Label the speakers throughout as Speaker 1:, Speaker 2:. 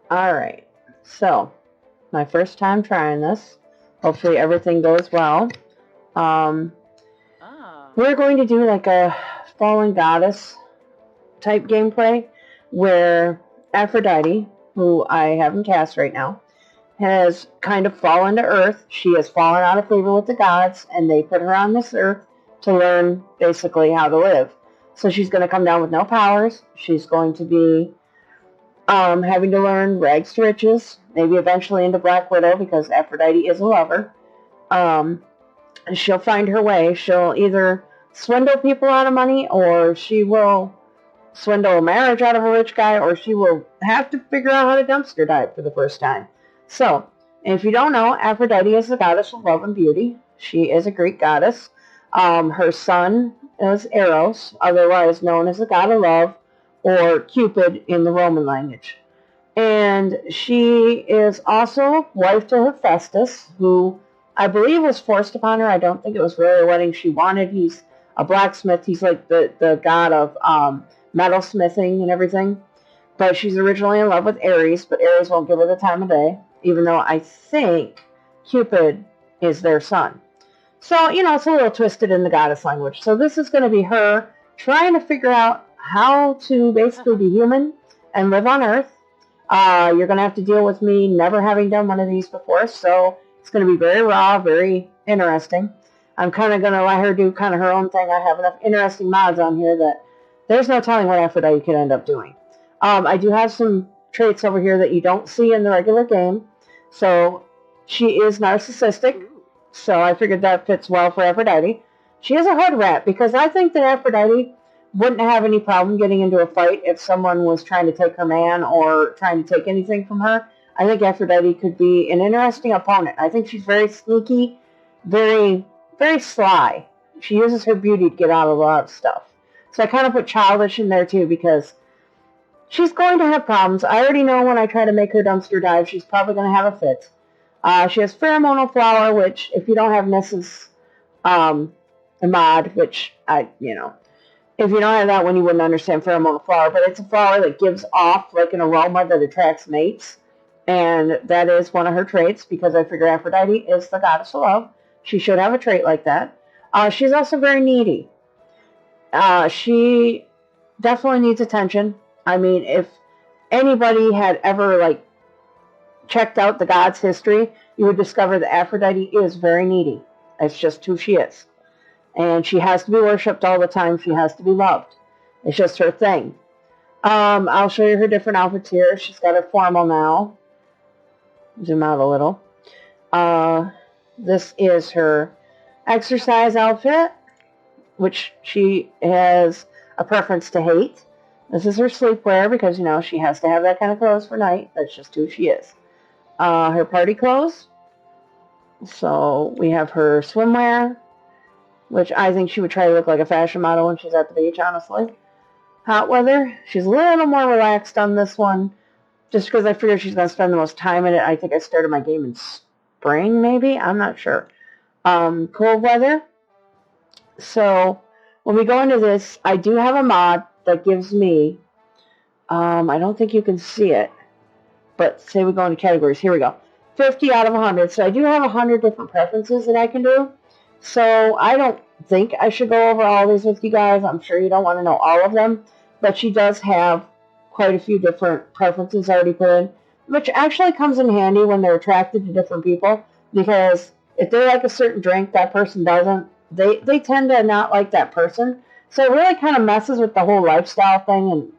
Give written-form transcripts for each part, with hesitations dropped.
Speaker 1: Alright, so my first time trying this. Hopefully everything goes well. Um, we're going to do like a fallen goddess type gameplay where Aphrodite, who I haven't cast right now, has kind of fallen to earth. She has fallen out of favor with the gods, and they put her on this earth to learn basically how to live. So she's going to come down with no powers. She's going to be having to learn rags to riches, maybe eventually into Black Widow because Aphrodite is a lover. She'll find her way. She'll either swindle people out of money, or she will swindle a marriage out of a rich guy, or she will have to figure out how to dumpster dive for the first time. So, if you don't know, Aphrodite is the goddess of love and beauty. She is a Greek goddess. Her son is Eros, otherwise known as the god of love, or Cupid in the Roman language. And she is also wife to Hephaestus, who I believe was forced upon her. I don't think it was really a wedding she wanted. He's a blacksmith. He's like the god of metalsmithing and everything. But she's originally in love with Ares, but Ares won't give her the time of day, even though I think Cupid is their son. So, it's a little twisted in the goddess language. So this is going to be her trying to figure out how to basically be human and live on Earth. You're going to have to deal with me never having done one of these before, so it's going to be very raw, very interesting. I'm kind of going to let her do kind of her own thing. I have enough interesting mods on here that there's no telling what Aphrodite could end up doing. I do have some traits over here that you don't see in the regular game. So she is narcissistic, so I figured that fits well for Aphrodite. She is a hood rat, because I think that Aphrodite wouldn't have any problem getting into a fight if someone was trying to take her man or trying to take anything from her. I think Aphrodite could be an interesting opponent. I think she's very sneaky, very, very sly. She uses her beauty to get out of a lot of stuff. So I kind of put childish in there too, because she's going to have problems. I already know when I try to make her dumpster dive, she's probably going to have a fit. She has pheromonal flower, which if you don't have Mrs. Mod, which if you don't have that one, you wouldn't understand pheromonal flower, but it's a flower that gives off like an aroma that attracts mates, and that is one of her traits, because I figure Aphrodite is the goddess of love. She should have a trait like that. She's also very needy. She definitely needs attention. I mean, if anybody had ever checked out the gods' history, you would discover that Aphrodite is very needy. That's just who she is. And she has to be worshipped all the time. She has to be loved. It's just her thing. I'll show you her different outfits here. She's got her formal now. Zoom out a little. This is her exercise outfit, which she has a preference to hate. This is her sleepwear, because, she has to have that kind of clothes for night. That's just who she is. Her party clothes. So we have her swimwear, which I think she would try to look like a fashion model when she's at the beach, honestly. Hot weather. She's a little more relaxed on this one, just because I figure she's going to spend the most time in it. I think I started my game in spring, maybe? I'm not sure. Cold weather. So when we go into this, I do have a mod that gives me, I don't think you can see it, but say we go into categories. Here we go. 50 out of 100. So I do have 100 different preferences that I can do. So I don't think I should go over all these with you guys. I'm sure you don't want to know all of them. But she does have quite a few different preferences already put in, which actually comes in handy when they're attracted to different people. Because if they like a certain drink, that person doesn't, they tend to not like that person. So it really kind of messes with the whole lifestyle thing and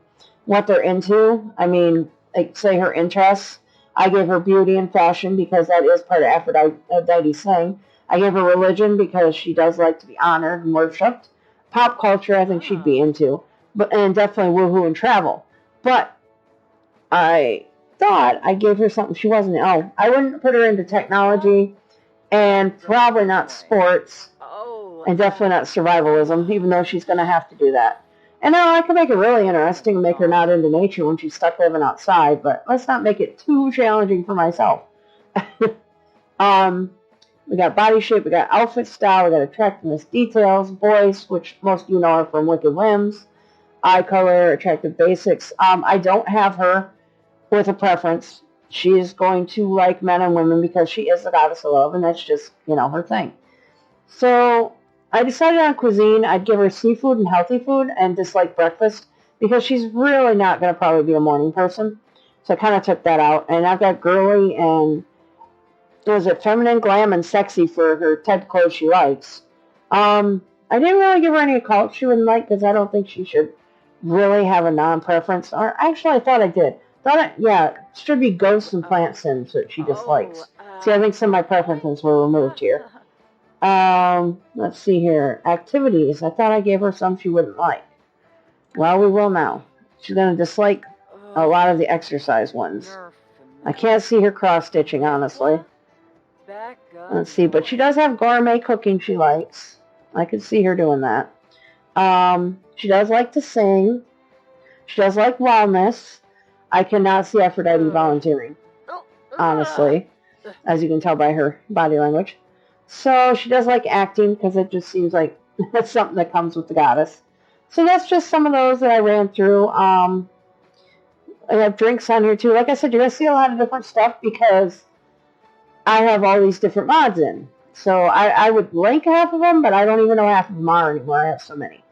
Speaker 1: what they're into. I mean, like, say her interests. I gave her beauty and fashion because that is part of Aphrodite's thing. I gave her religion because she does like to be honored and worshipped. Pop culture, I think she'd be into. And definitely woohoo and travel. But I thought I gave her something she wasn't. Oh, I wouldn't put her into technology, and probably not sports, and definitely not survivalism, even though she's going to have to do that. And now I can make it really interesting and make her not into nature when she's stuck living outside, but let's not make it too challenging for myself. We got body shape, we got outfit style, we got attractiveness details, voice, which most of you know are from Wicked Limbs, eye color, attractive basics. I don't have her with a preference. She's going to like men and women because she is the goddess of love, and that's just, her thing. So I decided on cuisine. I'd give her seafood and healthy food and dislike breakfast because she's really not going to probably be a morning person. So I kind of took that out. And I've got girly and, feminine, glam, and sexy for her type of clothes she likes. I didn't really give her any occult she wouldn't like because I don't think she should really have a non-preference. Or actually, I thought I did. It should be ghosts and plant sims that she dislikes. See, I think some of my preferences were removed here. Let's see here. Activities. I thought I gave her some she wouldn't like. Well, we will now. She's going to dislike a lot of the exercise ones. I can't see her cross-stitching, honestly. Let's see, but she does have gourmet cooking she likes. I could see her doing that. She does like to sing. She does like wellness. I cannot see Aphrodite volunteering, honestly, as you can tell by her body language. So she does like acting because it just seems like that's something that comes with the goddess. So that's just some of those that I ran through. I have drinks on here too. Like I said, you're going to see a lot of different stuff because I have all these different mods in. So I would link half of them, but I don't even know half of them are anymore. I have so many.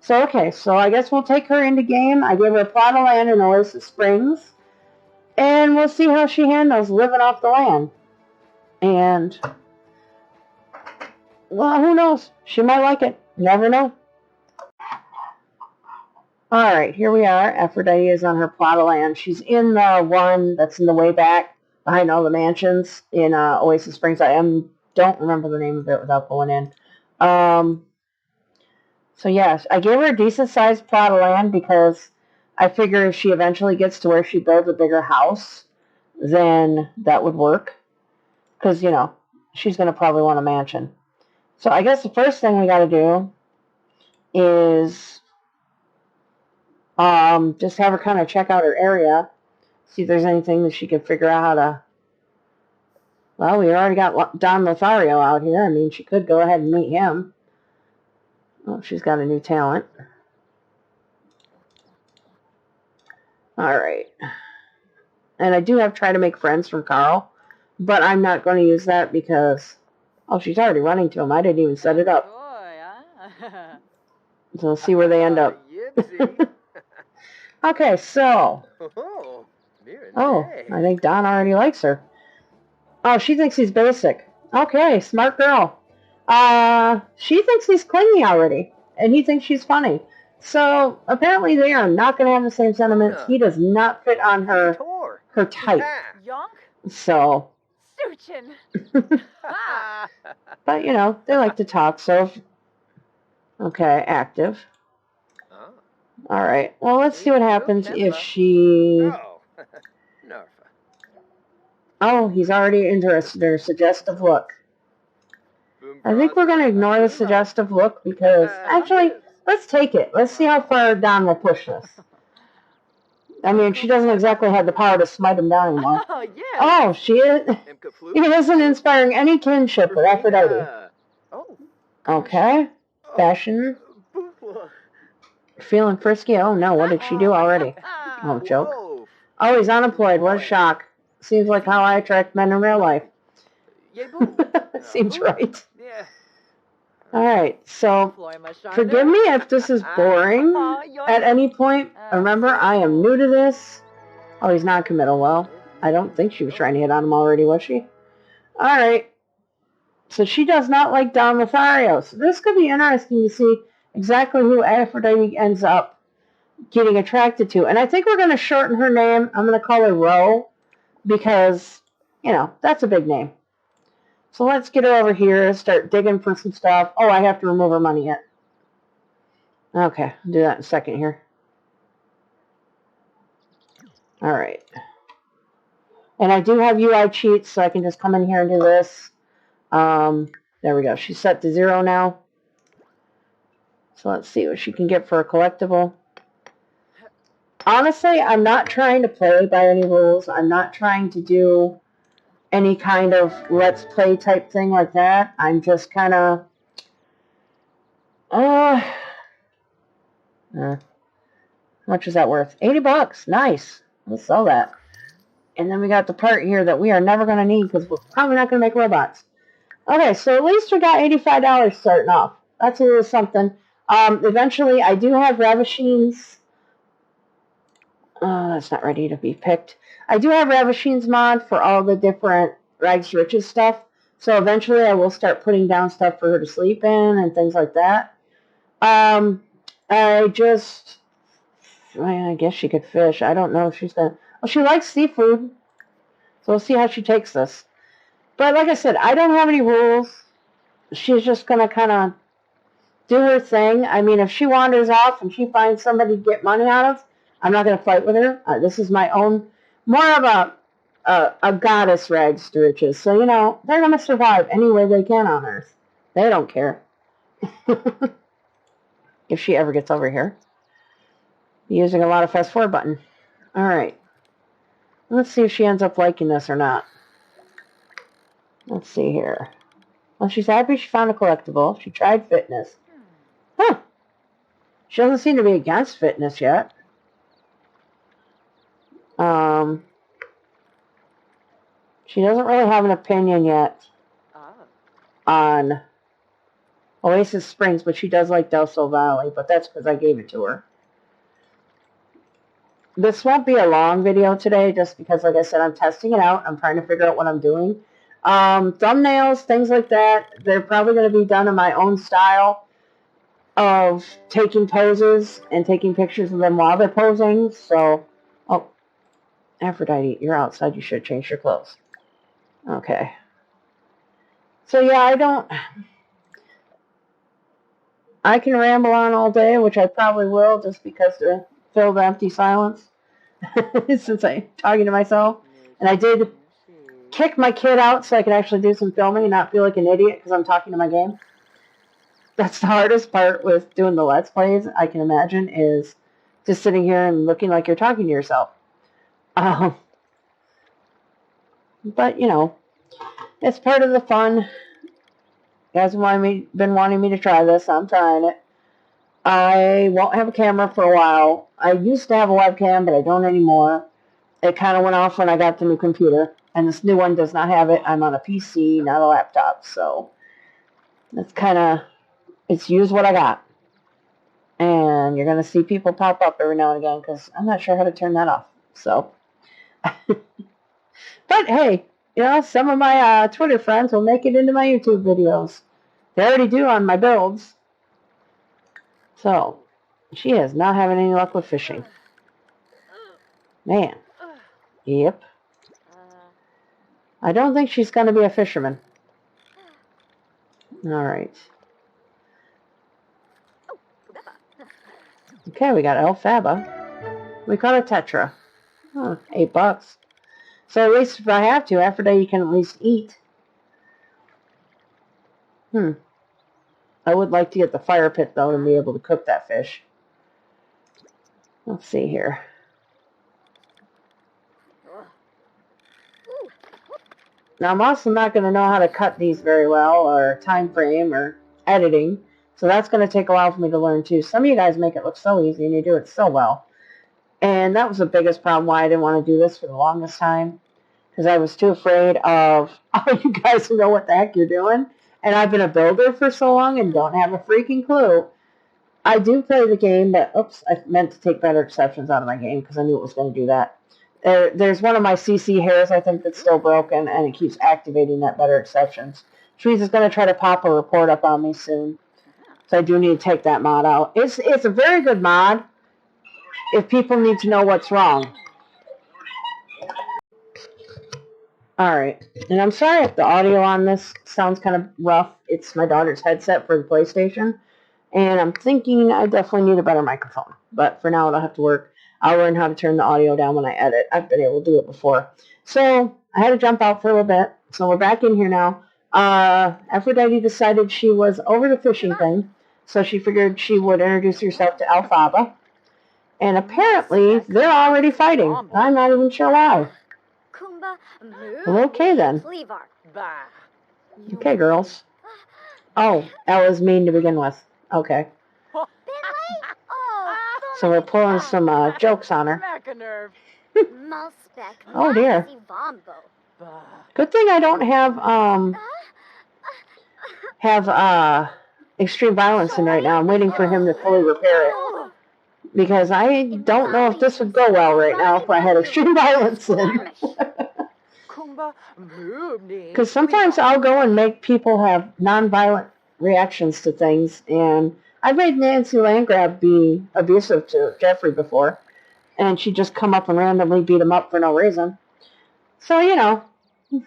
Speaker 1: So, okay, so I guess we'll take her into game. I gave her a plot of land in Olympus Springs. And we'll see how she handles living off the land. And, well, who knows? She might like it. Never know. Alright, here we are. Aphrodite is on her plot of land. She's in the one that's in the way back behind all the mansions in Oasis Springs. Don't remember the name of it without going in. So yes, I gave her a decent-sized plot of land because I figure if she eventually gets to where she builds a bigger house, then that would work. Because, she's going to probably want a mansion. So I guess the first thing we got to do is just have her kind of check out her area, see if there's anything that she can figure out how to... Well, we already got Don Lothario out here. I mean, she could go ahead and meet him. Oh, she's got a new talent. Alright. And I do have try to make friends from Carl, but I'm not going to use that because... Oh, she's already running to him. I didn't even set it up. So we'll see where they end up. Okay, so... Oh, I think Don already likes her. Oh, she thinks he's basic. Okay, smart girl. She thinks he's clingy already, and he thinks she's funny. So, apparently they are not going to have the same sentiments. He does not fit on her type. So... But, they like to talk, so... Okay, active. Alright, well, let's see what happens if she... Oh, he's already interested in her suggestive look. I think we're going to ignore the suggestive look because... Actually, let's take it. Let's see how far Don will push this. I mean, she doesn't exactly have the power to smite him down anymore. Oh, she is... He isn't inspiring any kinship with Aphrodite. Okay. Fashion. Feeling frisky? Oh, no. What did she do already? Oh, joke. Oh, he's unemployed. What a shock. Seems like how I attract men in real life. Seems right. Alright, so forgive me if this is boring at any point. Remember, I am new to this. Oh, he's non-committal. Well, I don't think she was trying to hit on him already, was she? Alright. So she does not like Don Lothario. So this could be interesting to see exactly who Aphrodite ends up getting attracted to. And I think we're going to shorten her name. I'm going to call her Ro because, that's a big name. So let's get her over here and start digging for some stuff. Oh, I have to remove her money yet. Okay, I'll do that in a second here. Alright. And I do have UI cheats, so I can just come in here and do this. There we go. She's set to 0 now. So let's see what she can get for a collectible. Honestly, I'm not trying to play by any rules. I'm not trying to do any kind of let's play type thing like that. I'm just kind of... how much is that worth? $80. Nice. Let's sell that. And then we got the part here that we are never going to need because we're probably not going to make robots. Okay, so at least we got $85 starting off. That's a little something. Eventually, I do have Ravishines. That's not ready to be picked. I do have Ravishines mod for all the different Rags to Riches stuff. So eventually I will start putting down stuff for her to sleep in and things like that. I guess she could fish. I don't know if she's going to... Well, she likes seafood. So we'll see how she takes this. But like I said, I don't have any rules. She's just going to kind of do her thing. I mean, if she wanders off and she finds somebody to get money out of, I'm not going to fight with her. This is my own, more of a goddess Rags to Riches. So, you know, they're going to survive any way they can on Earth. They don't care. If she ever gets over here. Using a lot of fast forward button. All right. Let's see if she ends up liking this or not. Let's see here. Well, she's happy she found a collectible. She tried fitness. Huh. She doesn't seem to be against fitness yet. She doesn't really have an opinion yet on Oasis Springs, but she does like Del Sol Valley, but that's because I gave it to her. This won't be a long video today, just because, like I said, I'm testing it out. I'm trying to figure out what I'm doing. Thumbnails, things like that, they're probably going to be done in my own style of taking poses and taking pictures of them while they're posing. So, oh, Aphrodite, you're outside. You should change your clothes. Okay. So, yeah, I can ramble on all day, which I probably will, just because to fill the empty silence, since I'm talking to myself. And I did kick my kid out so I could actually do some filming and not feel like an idiot because I'm talking to my game. That's the hardest part with doing the Let's Plays, I can imagine, is just sitting here and looking like you're talking to yourself. But, you know, it's part of the fun. You guys have been wanting me to try this. I'm trying it. I won't have a camera for a while. I used to have a webcam, but I don't anymore. It kind of went off when I got the new computer. And this new one does not have it. I'm on a PC, not a laptop. So that's kind of... It's use what I got. And you're going to see people pop up every now and again because I'm not sure how to turn that off. So... But hey, you know, some of my Twitter friends will make it into my YouTube videos. They already do on my builds. So, she is not having any luck with fishing. Man. Yep. I don't think she's going to be a fisherman. Alright. Okay, we got Elphaba. We caught a Tetra. Oh, $8. So at least if I have to, Aphrodite can at least eat. I would like to get the fire pit, though, and be able to cook that fish. Let's see here. Now, I'm also not going to know how to cut these very well, or time frame, or editing. So that's going to take a while for me to learn, too. Some of you guys make it look so easy, and you do it so well. And that was the biggest problem why I didn't want to do this for the longest time. Because I was too afraid of, oh, you guys know what the heck you're doing. And I've been a builder for so long and don't have a freaking clue. I do play the game, but, oops, I meant to take better exceptions out of my game because I knew it was going to do that. There's one of my CC hairs, I think, that's still broken, and it keeps activating that better exceptions. Which means it's going to try to pop a report up on me soon. So I do need to take that mod out. It's a very good mod if people need to know what's wrong. Alright, and I'm sorry if the audio on this sounds kind of rough. It's my daughter's headset for the PlayStation, and I'm thinking I definitely need a better microphone. But for now, it'll have to work. I'll learn how to turn the audio down when I edit. I've been able to do it before. So, I had to jump out for a little bit, so we're back in here now. Aphrodite decided she was over the fishing thing, so she figured she would introduce herself to Elphaba. And apparently, they're already fighting. I'm not even sure why. Well, okay then. Okay, girls. Oh, Ella's mean to begin with. Okay. So we're pulling some jokes on her. Oh dear. Good thing I don't have extreme violence in right now. I'm waiting for him to fully repair it. Because I don't know if this would go well right now if I had extreme violence in. Because sometimes I'll go and make people have non-violent reactions to things, and I've made Nancy Landgraf be abusive to Jeffrey before, and she'd just come up and randomly beat him up for no reason. So, you know,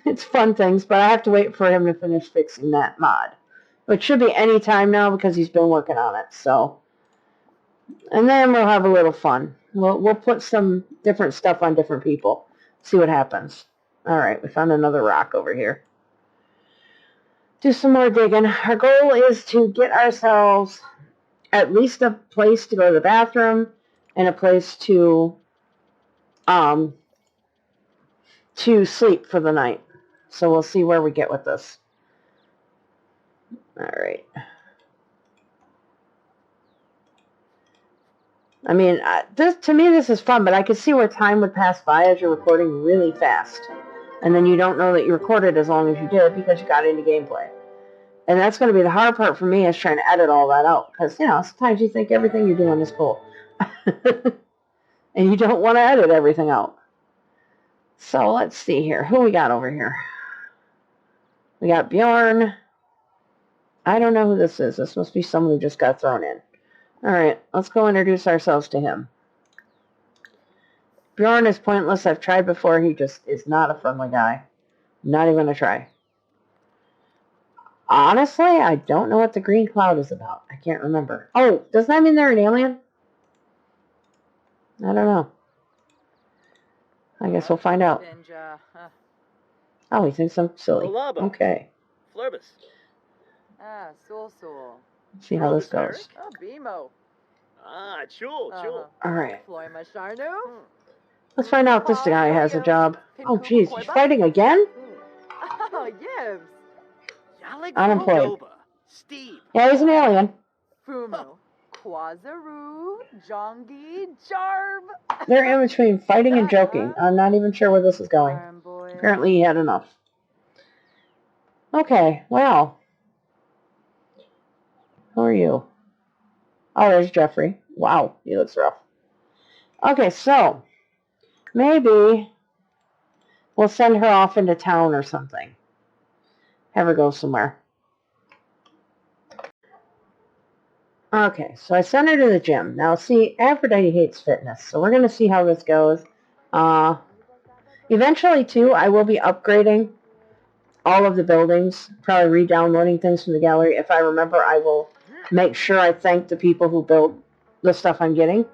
Speaker 1: it's fun things, but I have to wait for him to finish fixing that mod, which should be any time now because he's been working on it, so. And then we'll have a little fun. We'll put some different stuff on different people. See what happens. Alright, we found another rock over here. Do some more digging. Our goal is to get ourselves at least a place to go to the bathroom and a place to sleep for the night. So we'll see where we get with this. Alright. I mean, to me this is fun, but I could see where time would pass by as you're recording really fast. And then you don't know that you recorded as long as you did because you got into gameplay. And that's going to be the hard part for me is trying to edit all that out. Because, you know, sometimes you think everything you're doing is cool. And you don't want to edit everything out. So, let's see here. Who we got over here? We got Bjorn. I don't know who this is. This must be someone who just got thrown in. Alright, let's go introduce ourselves to him. Bjorn is pointless. I've tried before. He just is not a friendly guy. Not even a try. Honestly, I don't know what the green cloud is about. I can't remember. Oh, does that mean they're an alien? I don't know. I guess we'll find out. Oh, he thinks I'm silly. Okay. Let's see how this goes. Alright. Let's find out if this guy has a job. Oh, jeez. He's fighting again? Unemployed. Yeah, he's an alien. They're in between fighting and joking. I'm not even sure where this is going. Apparently he had enough. Okay, well. Who are you? Oh, there's Jeffrey. Wow, he looks rough. Okay, so maybe we'll send her off into town or something. Have her go somewhere. Okay, so I sent her to the gym. Now, see, Aphrodite hates fitness, so we're going to see how this goes. Eventually, too, I will be upgrading all of the buildings, probably re-downloading things from the gallery. If I remember, I will make sure I thank the people who build the stuff I'm getting.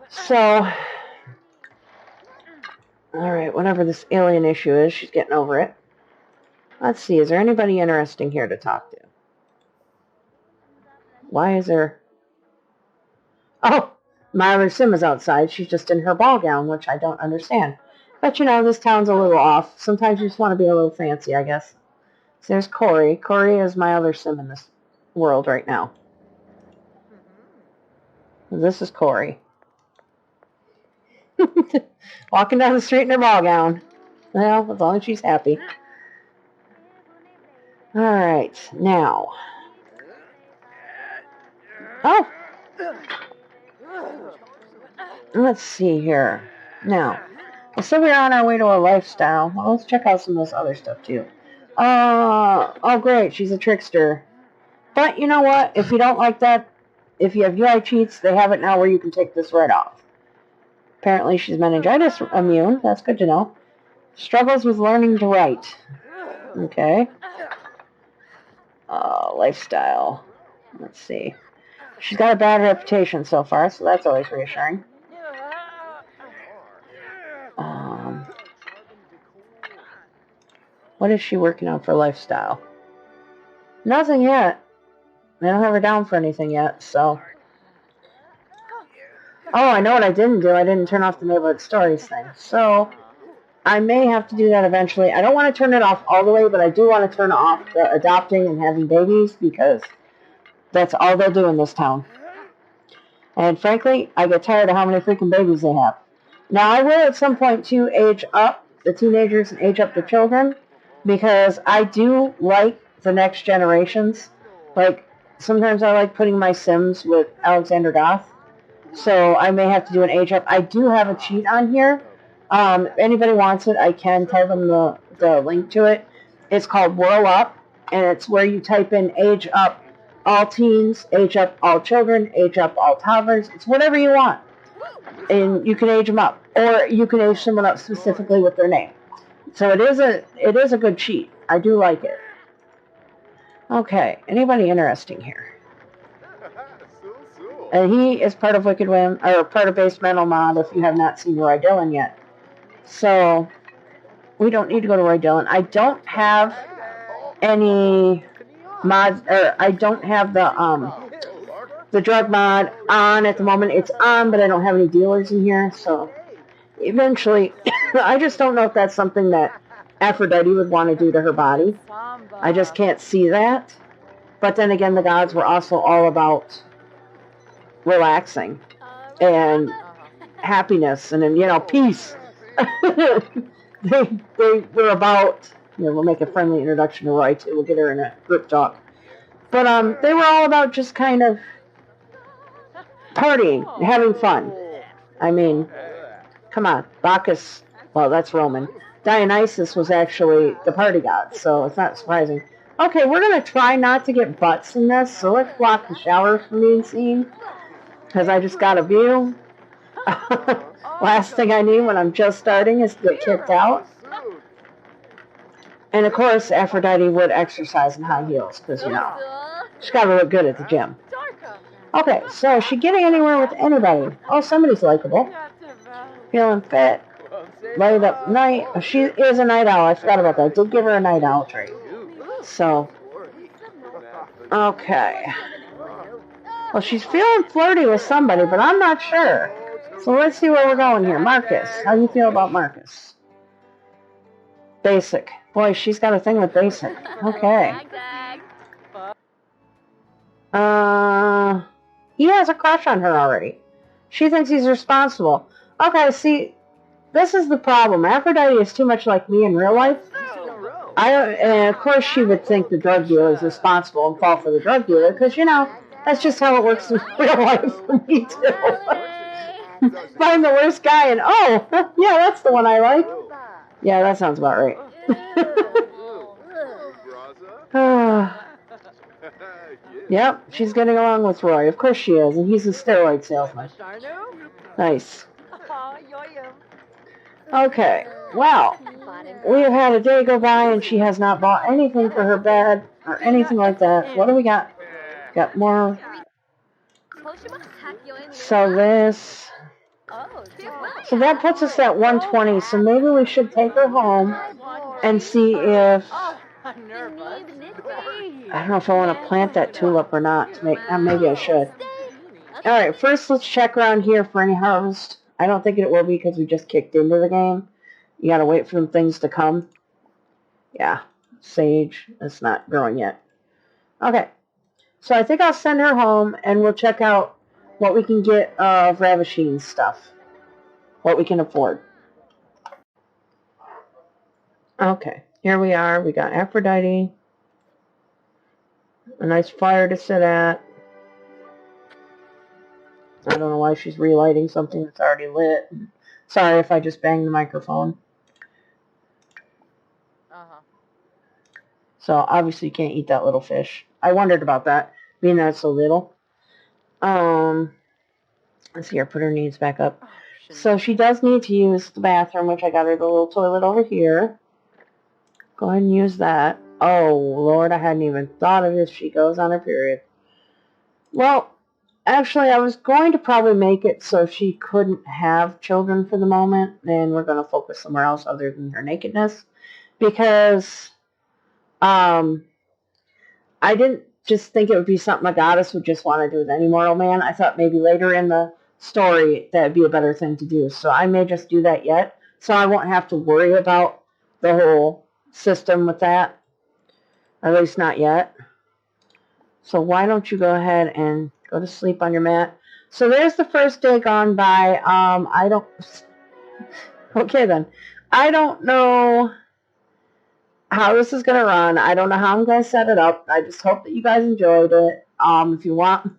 Speaker 1: So, alright, whatever this alien issue is, she's getting over it. Let's see, is there anybody interesting here to talk to? Why is there... Oh, my other sim is outside. She's just in her ball gown, which I don't understand. But, you know, this town's a little off. Sometimes you just want to be a little fancy, I guess. So there's Corey. Corey is my other sim in this world right now. This is Corey. Walking down the street in her ball gown. Well, as long as she's happy. Alright, now. Oh! Let's see here. Now, so we're on our way to a lifestyle. Well, let's check out some of this other stuff, too. Oh, great, she's a trickster. But, you know what? If you don't like that, if you have UI cheats, they have it now where you can take this right off. Apparently she's meningitis immune. That's good to know. Struggles with learning to write. Okay. Lifestyle. Let's see. She's got a bad reputation so far, so that's always reassuring. What is she working on for lifestyle? Nothing yet. They don't have her down for anything yet, so... Oh, I know what I didn't do. I didn't turn off the neighborhood stories thing. So, I may have to do that eventually. I don't want to turn it off all the way, but I do want to turn off the adopting and having babies, because that's all they'll do in this town. And frankly, I get tired of how many freaking babies they have. Now, I will at some point, too, age up the teenagers and age up the children, because I do like the next generations. Like, sometimes I like putting my Sims with Alexander Goth, so I may have to do an age up. I do have a cheat on here. If anybody wants it, I can tell them the link to it. It's called Whirl Up, and it's where you type in age up all teens, age up all children, age up all toddlers. It's whatever you want. And you can age them up, or you can age someone up specifically with their name. So it is a good cheat. I do like it. Okay, anybody interesting here? And he is part of Wicked Whim, or part of Base Metal Mod. If you have not seen Roy Dillon yet, so we don't need to go to Roy Dillon. I don't have any mods, or I don't have the drug mod on at the moment. It's on, but I don't have any dealers in here, so eventually, I just don't know if that's something that Aphrodite would want to do to her body. I just can't see that. But then again, the gods were also all about relaxing and happiness and, peace. they were about, we'll make a friendly introduction to Roy, too. We'll get her in a group talk. But they were all about just kind of partying, having fun. I mean, come on, Bacchus, well, that's Roman. Dionysus was actually the party god, so it's not surprising. Okay, we're going to try not to get butts in this, so let's block the shower from being seen, because I just got a view. Last thing I need when I'm just starting is to get kicked out. And of course, Aphrodite would exercise in high heels, because, she's got to look good at the gym. Okay, so is she getting anywhere with anybody? Oh, somebody's likable. Feeling fit. Light up night. Oh, she is a night owl. I forgot about that. I did give her a night owl trait. So, okay. Well, she's feeling flirty with somebody, but I'm not sure. So let's see where we're going here. Marcus. How do you feel about Marcus? Basic. Boy, she's got a thing with basic. Okay. He has a crush on her already. She thinks he's responsible. Okay, see, this is the problem. Aphrodite is too much like me in real life. And of course she would think the drug dealer is responsible and fall for the drug dealer, because, that's just how it works in real life for me, too. Find the worst guy and, oh, yeah, that's the one I like. Yeah, that sounds about right. Yep, she's getting along with Roy. Of course she is, and he's a steroid salesman. Nice. Okay, well, we have had a day go by, and she has not bought anything for her bed or anything like that. What do we got? Got more. So this. So that puts us at 120. So maybe we should take her home and see if. I don't know if I want to plant that tulip or not. Maybe I should. Alright, first let's check around here for any harvest. I don't think it will be because we just kicked into the game. You gotta wait for them things to come. Yeah, sage. It's not growing yet. Okay, so I think I'll send her home and we'll check out what we can get of Ravisheen's stuff. What we can afford. Okay, here we are. We got Aphrodite. A nice fire to sit at. I don't know why she's relighting something that's already lit. Sorry if I just banged the microphone. So obviously you can't eat that little fish. I wondered about that, being that it's so little. Let's see her, put her needs back up. So she does need to use the bathroom, which I got her the little toilet over here. Go ahead and use that. Oh, Lord, I hadn't even thought of this. She goes on her period. Well, actually, I was going to probably make it so she couldn't have children for the moment. And we're going to focus somewhere else other than her nakedness. Because I didn't just think it would be something a goddess would just want to do with any mortal man. I thought maybe later in the story that would be a better thing to do. So I may just do that yet. So I won't have to worry about the whole system with that. At least not yet. So why don't you go ahead and go to sleep on your mat. So there's the first day gone by. Okay, then. I don't know how this is going to run. I don't know how I'm going to set it up. I just hope that you guys enjoyed it. If you want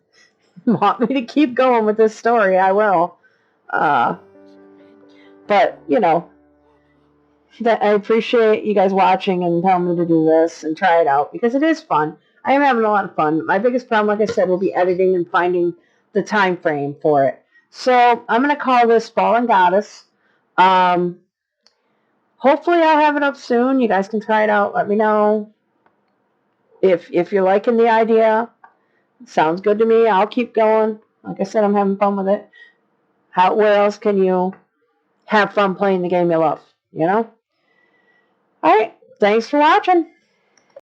Speaker 1: me to keep going with this story, I will. But, you know, I appreciate you guys watching and telling me to do this and try it out because it is fun. I am having a lot of fun. My biggest problem, like I said, will be editing and finding the time frame for it. So I'm going to call this Fallen Goddess. Hopefully I'll have it up soon. You guys can try it out. Let me know if you're liking the idea. Sounds good to me. I'll keep going. Like I said, I'm having fun with it. Where else can you have fun playing the game you love? You know? All right. Thanks for watching.